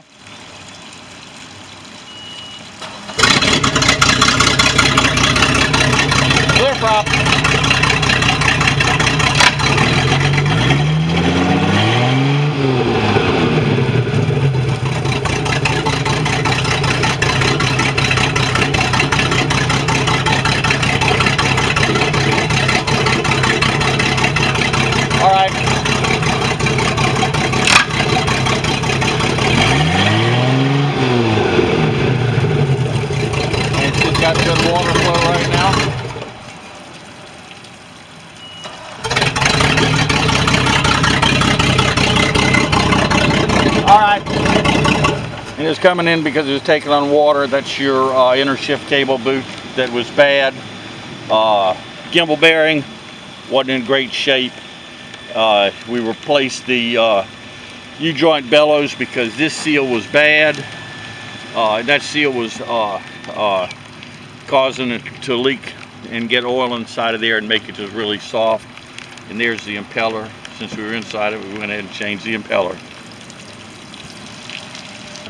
Okay. Clear prop. All right. And it's just got good water flow right now. All right. And it's coming in because it was taking on water. That's your inner shift cable boot that was bad. Gimbal bearing wasn't in great shape. We replaced the U-joint bellows because this seal was bad. That seal was causing it to leak and get oil inside of there and make it just really soft. And there's the impeller. Since we were inside it, we went ahead and changed the impeller.